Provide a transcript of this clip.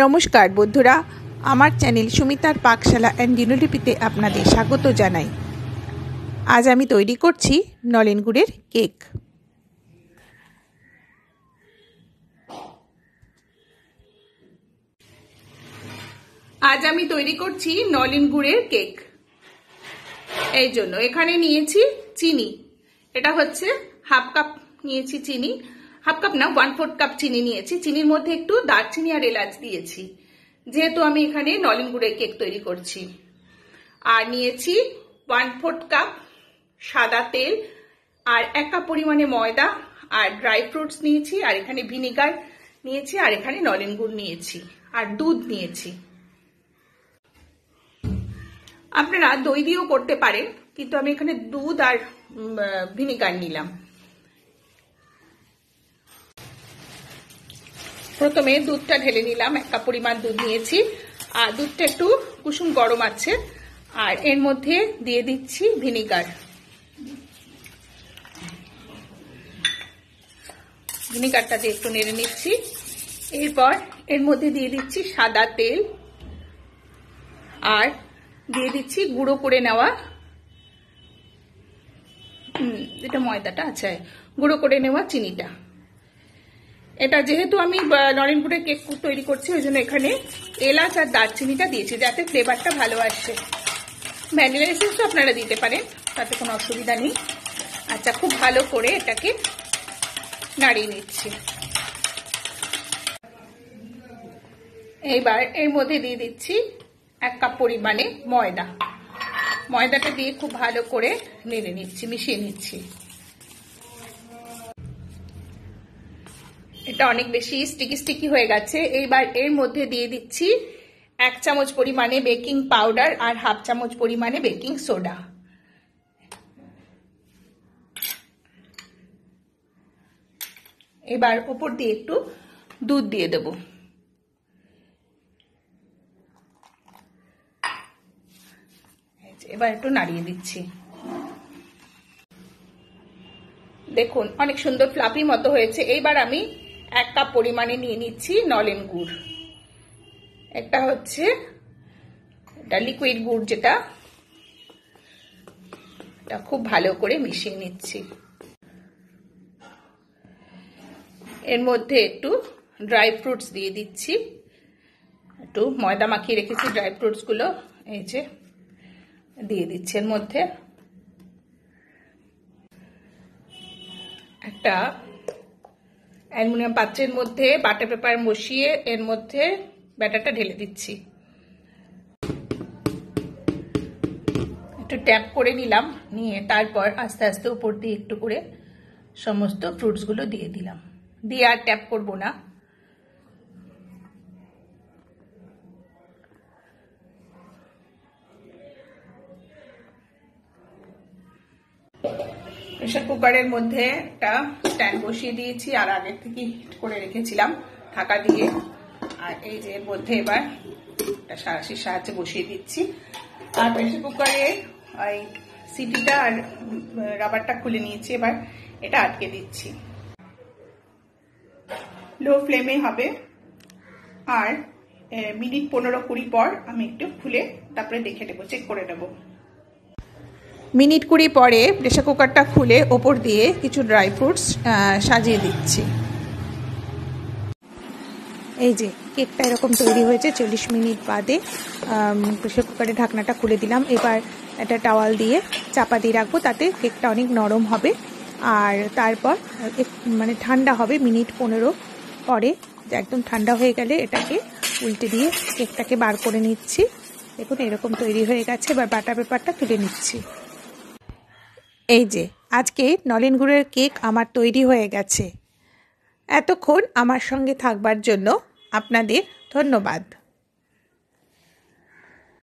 নমস্কার বন্ধুরা, আমার চ্যানেল সুমিতার পাকশালা অ্যান্ড দিনলিপিতে আপনাদের স্বাগত জানাই। আজ আমি তৈরি করছি নলেন গুড়ের কেক। এই জন্য এখানে নিয়েছি চিনি। এটা হচ্ছে হাফ কাপ নিয়েছি চিনি, হাফ কাপ না 1/4 কাপ চিনি নিয়েছি। চিনির মধ্যে একটু দারচিনি আর এলাচ দিয়েছি, যেহেতু আমি এখানে নলেন গুড়ের কেক তৈরি করছি। আর নিয়েছি 1/4 কাপ সাদা তেল, আর 1 কাপ পরিমাণে ময়দা, আর ড্রাই ফ্রুটস নিয়েছি, আর এখানে ভিনিগার নিয়েছি, আর এখানে নলেন গুড় নিয়েছি, আর দুধ নিয়েছি। আপনারা দই দিয়েও করতে পারেন, কিন্তু আমি এখানে দুধ আর ভিনিগার নিলাম। প্রথমে দুধটা ঢেলে নিলাম, 1 কাপ পরিমাণ দুধ নিয়েছি, আর দুধটা একটু কুসুম গরম আছে। আর এর মধ্যে দিয়ে দিচ্ছি ভিনিগার। ভিনিগারটা দিয়ে একটু নেড়ে নিচ্ছি। এরপর এর মধ্যে দিয়ে দিচ্ছি সাদা তেল, আর দিয়ে দিচ্ছি গুঁড়ো করে নেওয়া, এটা ময়দাটা আছে, গুঁড়ো করে নেওয়া চিনিটা। এটা যেহেতু আমি নলেন গুড়ের কেক তৈরি করছি, ওই জন্য এখানে এলাচ আর দারচিনিটা দিয়েছি, যাতে ফ্লেভারটা ভালো আসে। ভ্যানিলা এসেন্সও আপনারা দিতে পারেন, তাতে কোনো অসুবিধা নেই। আচ্ছা, খুব ভালো করে এটাকে নাড়িয়ে নিচ্ছি। এইবার এর মধ্যে দিয়ে দিচ্ছি 1 কাপ পরিমাণে ময়দা। ময়দাটা দিয়ে খুব ভালো করে নেড়ে নিচ্ছি, মিশিয়ে নিচ্ছি। এটা অনেক বেশি স্টিকি স্টিকি হয়ে গেছে। এইবার এর মধ্যে দিয়ে দিচ্ছি 1 চামচ পরিমাণে বেকিং পাউডার আর হাফ চামচ পরিমাণে বেকিং সোডা। এবার উপর দিয়ে একটু দুধ দিয়ে দেব। এবার একটু নাড়িয়ে দিচ্ছি। দেখুন, অনেক সুন্দর ফ্লাফি মতো হয়েছে। এইবার আমি 1 কাপ পরিমাণে নিয়ে নিচ্ছি নলেন গুড়। একটা হচ্ছে এটা লিকুইড গুড়, যেটা খুব ভালো করে মিশিয়ে নিচ্ছি। এর মধ্যে একটু ড্রাই ফ্রুটস দিয়ে দিচ্ছি। একটু ময়দা মাখিয়ে রেখেছি ড্রাই ফ্রুটস গুলো, এই যে দিয়ে দিচ্ছি। এর মধ্যে একটা অ্যালুমিনিয়াম পাত্রের মধ্যে বাটার পেপার বসিয়ে এর মধ্যে ব্যাটারটা ঢেলে দিচ্ছি। একটু ট্যাপ করে নিলাম, নিয়ে তারপর আস্তে আস্তে উপর দিয়ে একটু করে সমস্ত ফ্রুটস গুলো দিয়ে দিলাম। দিয়ে আর ট্যাপ করব না। প্রেসার কুকারের মধ্যে একটা স্ট্যান্ড বসিয়ে দিয়েছি, আর আগে থেকে হিট করে রেখেছিলাম ঢাকা দিয়ে। আর এই যে এর মধ্যে এবার একটা সাঁড়াশির সাহায্যে বসিয়ে দিচ্ছি। আর প্রেসার কুকারে ওই সিটিটা আর রাবারটা খুলে নিয়েছি। এবার এটা আটকে দিচ্ছি। লো ফ্লেমে হবে, আর মিনিট 15-20 পর আমি একটু খুলে তারপরে দেখে নেবো, চেক করে নেবো। মিনিট 20 পরে প্রেসার কুকারটা খুলে ওপর দিয়ে কিছু ড্রাই ফ্রুটস সাজিয়ে দিচ্ছি। এই যে কেকটা এরকম তৈরি হয়েছে। 40 মিনিট বাদে প্রেসার কুকারের ঢাকনাটা খুলে দিলাম। এবার একটা টাওয়াল দিয়ে চাপা দিয়ে রাখবো, তাতে কেকটা অনেক নরম হবে। আর তারপর মানে ঠান্ডা হবে মিনিট 15 পরে। একদম ঠান্ডা হয়ে গেলে এটাকে উল্টে দিয়ে কেকটাকে বার করে নিচ্ছি। দেখুন, এরকম তৈরি হয়ে গেছে। এবার বাটার পেপারটা তুলে নিচ্ছি। এই যে আজকে নলেন গুড়ের কেক আমার তৈরি হয়ে গেছে। এতক্ষণ আমার সঙ্গে থাকবার জন্য আপনাদের ধন্যবাদ।